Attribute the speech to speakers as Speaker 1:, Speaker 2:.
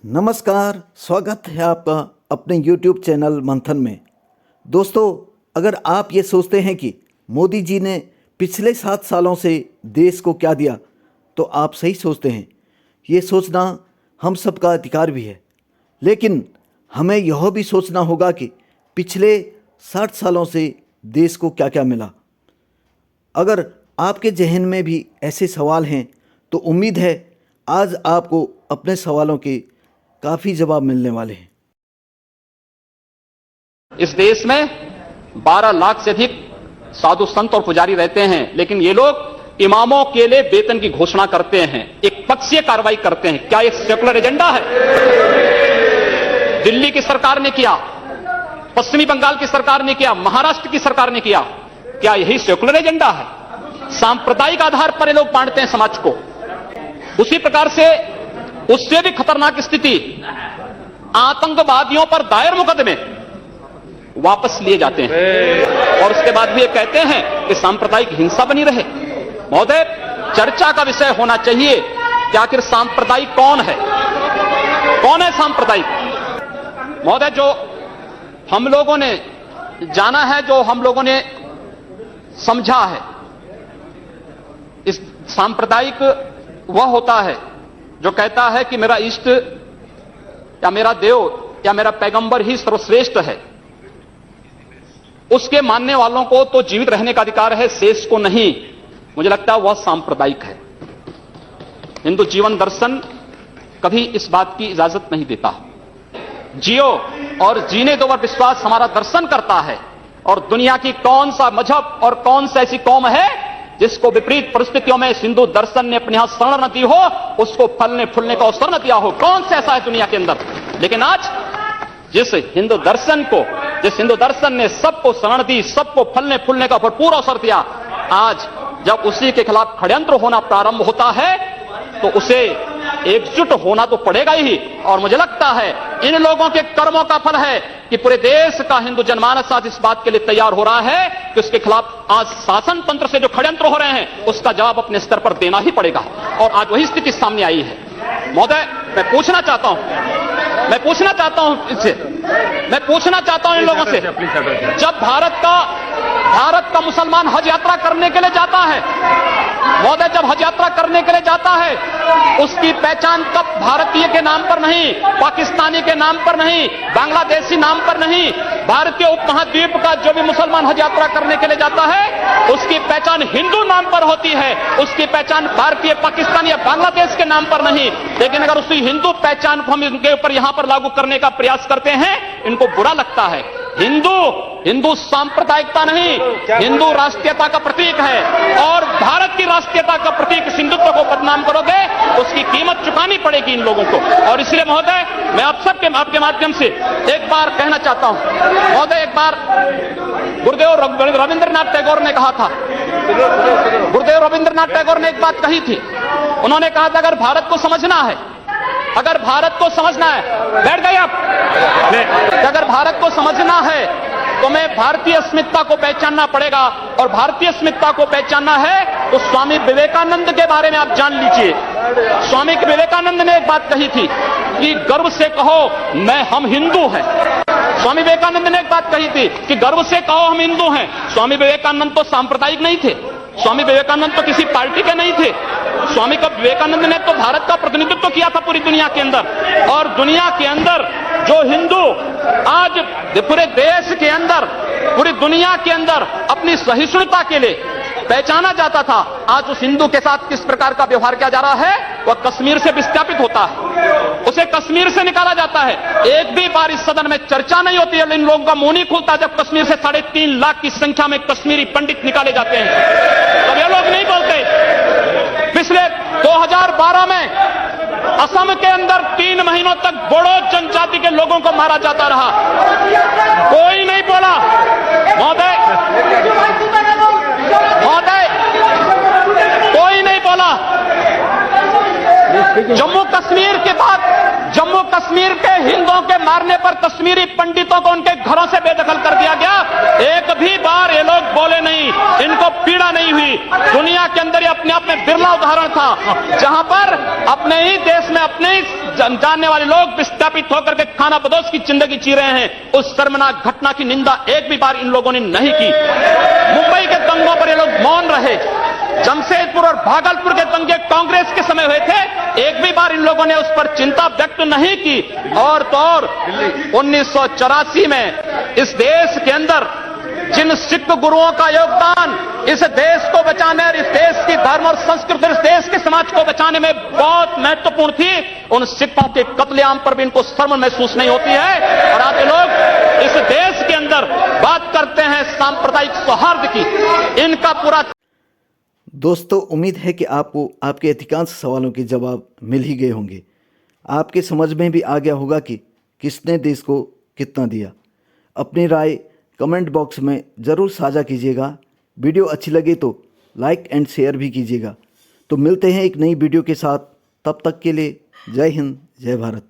Speaker 1: नमस्कार, स्वागत है आपका अपने YouTube चैनल मंथन में। दोस्तों, अगर आप ये सोचते हैं कि मोदी जी ने पिछले 7 सालों से देश को क्या दिया, तो आप सही सोचते हैं। ये सोचना हम सबका अधिकार भी है, लेकिन हमें यह भी सोचना होगा कि पिछले 60 सालों से देश को क्या क्या मिला। अगर आपके जहन में भी ऐसे सवाल हैं, तो उम्मीद है आज आपको अपने सवालों के काफ़ी जवाब मिलने वाले हैं।
Speaker 2: इस देश में 12 लाख से अधिक साधु संत और पुजारी रहते हैं, लेकिन ये लोग इमामों के लिए वेतन की घोषणा करते हैं, एक पक्षीय कार्रवाई करते हैं। क्या एक सेकुलर एजेंडा है? दिल्ली की सरकार ने किया, पश्चिमी बंगाल की सरकार ने किया, महाराष्ट्र की सरकार ने किया। क्या यही सेकुलर एजेंडा है? सांप्रदायिक आधार पर ये लोग बांटते हैं समाज को। उसी प्रकार से उससे भी खतरनाक स्थिति, आतंकवादियों पर दायर मुकदमे वापस लिए जाते हैं और उसके बाद भी ये कहते हैं कि सांप्रदायिक हिंसा बनी रहे। महोदय, चर्चा का विषय होना चाहिए कि आखिर सांप्रदायिक कौन है? कौन है सांप्रदायिक? महोदय, जो हम लोगों ने जाना है, जो हम लोगों ने समझा है, इस सांप्रदायिक वह होता है जो कहता है कि मेरा इष्ट या मेरा देव या मेरा पैगंबर ही सर्वश्रेष्ठ है। उसके मानने वालों को तो जीवित रहने का अधिकार है, शेष को नहीं। मुझे लगता है वह सांप्रदायिक है। हिंदू जीवन दर्शन कभी इस बात की इजाजत नहीं देता। जियो और जीने दो पर विश्वास हमारा दर्शन करता है। और दुनिया की कौन सा मजहब और कौन सा ऐसी कौम है जिसको विपरीत परिस्थितियों में हिंदू दर्शन ने अपने यहां शरण न दी हो, उसको फलने फूलने का अवसर न दिया हो? कौन सा ऐसा है दुनिया के अंदर? लेकिन आज जिस हिंदू दर्शन ने सबको शरण दी, सबको फलने फूलने का भरपूर अवसर दिया, आज जब उसी के खिलाफ षड्यंत्र होना प्रारंभ होता है तो उसे एकजुट होना तो पड़ेगा ही। और मुझे लगता है इन लोगों के कर्मों का फल है कि पूरे देश का हिंदू जनमानस आज इस बात के लिए तैयार हो रहा है कि उसके खिलाफ आज शासन तंत्र से जो षड्यंत्र हो रहे हैं उसका जवाब अपने स्तर पर देना ही पड़ेगा। और आज वही स्थिति सामने आई है। महोदय, मैं पूछना चाहता हूं इन लोगों से, जब भारत का मुसलमान हज यात्रा करने के लिए जाता है, महोदय, जब हज यात्रा करने के लिए जाता है, उसकी पहचान कब भारतीय के नाम पर नहीं, पाकिस्तानी के नाम पर नहीं, बांग्लादेशी नाम पर नहीं, भारतीय उपमहाद्वीप का जो भी मुसलमान हज यात्रा करने के लिए जाता है उसकी पहचान हिंदू नाम पर होती है। उसकी पहचान भारतीय, पाकिस्तानी या बांग्लादेश के नाम पर नहीं। लेकिन अगर उसी हिंदू पहचान को हम इनके ऊपर यहां पर लागू करने का प्रयास करते हैं, इनको बुरा लगता है। हिंदू सांप्रदायिकता नहीं, हिंदू राष्ट्रीयता का प्रतीक है। और भारत की राष्ट्रीयता का प्रतीक हिंदुत्व को बदनाम करोगे, उसकी कीमत चुकानी पड़ेगी इन लोगों को। और इसलिए महोदय, मैं आप सबके आपके माध्यम से एक बार कहना चाहता हूं। महोदय, एक बार गुरुदेव रविंद्रनाथ टैगोर ने कहा था, गुरुदेव रविंद्रनाथ टैगोर ने एक बात कही थी। उन्होंने कहा था, अगर भारत को समझना है, बैठ गए आप, अगर भारत को समझना है तो मैं भारतीय अस्मिता को पहचानना पड़ेगा। और भारतीय अस्मिता को पहचानना है तो स्वामी विवेकानंद के बारे में आप जान लीजिए। स्वामी विवेकानंद ने एक बात कही थी कि गर्व से कहो हम हिंदू हैं। स्वामी विवेकानंद ने एक बात कही थी कि गर्व से कहो हम हिंदू हैं। स्वामी विवेकानंद तो सांप्रदायिक नहीं थे, स्वामी विवेकानंद तो किसी पार्टी के नहीं थे। स्वामी विवेकानंद ने तो भारत का प्रतिनिधित्व किया था पूरी दुनिया के अंदर। और दुनिया के अंदर जो हिंदू आज पूरे देश के अंदर, पूरी दुनिया के अंदर अपनी सहिष्णुता के लिए पहचाना जाता था, आज उस हिंदू के साथ किस प्रकार का व्यवहार किया जा रहा है, वह कश्मीर से विस्थापित होता है, उसे कश्मीर से निकाला जाता है। एक भी बार इस सदन में चर्चा नहीं होती है, इन लोगों का मुंह नहीं खुलता जब कश्मीर से 3.5 लाख की संख्या में कश्मीरी पंडित निकाले जाते हैं, तब ये लोग नहीं बोलते। पिछले 2012 में असम के अंदर 3 महीनों तक बोडो जनजाति के लोगों को मारा जाता रहा, कोई नहीं बोला। महोदय, कोई नहीं बोला। जम्मू कश्मीर के बाद, जम्मू कश्मीर के हिंदुओं के मारने पर कश्मीरी पंडितों को उनके घरों से बेदखल कर दिया गया, एक भी बार ये लोग बोले नहीं, इनको पीड़ा नहीं हुई। दुनिया के अंदर ये अपने आप में बिरला उदाहरण था जहां पर अपने ही देश में अपने ही जानने वाले लोग विस्थापित होकर के खाना बदोश की जिंदगी जी रहे हैं। उस शर्मनाक घटना की निंदा एक भी बार इन लोगों ने नहीं की। मुंबई के दंगों पर ये लोग मौन रहे। जमशेदपुर और भागलपुर के दंगे कांग्रेस के समय हुए थे, एक भी बार इन लोगों ने उस पर चिंता व्यक्त नहीं की। और तो और 1984 में इस देश के अंदर जिन सिख गुरुओं का योगदान इस देश को बचाने और इस देश की धर्म और संस्कृति और इस देश के समाज को बचाने में बहुत महत्वपूर्ण थी, उन सिखों के कत्लेआम पर भी इनको शर्म महसूस नहीं होती है। और आज ये लोग इस देश के अंदर बात करते हैं सांप्रदायिक सौहार्द की। इनका पूरा
Speaker 1: दोस्तों, उम्मीद है कि आपको आपके अधिकांश सवालों के जवाब मिल ही गए होंगे। आपके समझ में भी आ गया होगा कि किसने देश को कितना दिया। अपनी राय कमेंट बॉक्स में ज़रूर साझा कीजिएगा। वीडियो अच्छी लगे तो लाइक एंड शेयर भी कीजिएगा। तो मिलते हैं एक नई वीडियो के साथ, तब तक के लिए जय हिंद, जय भारत।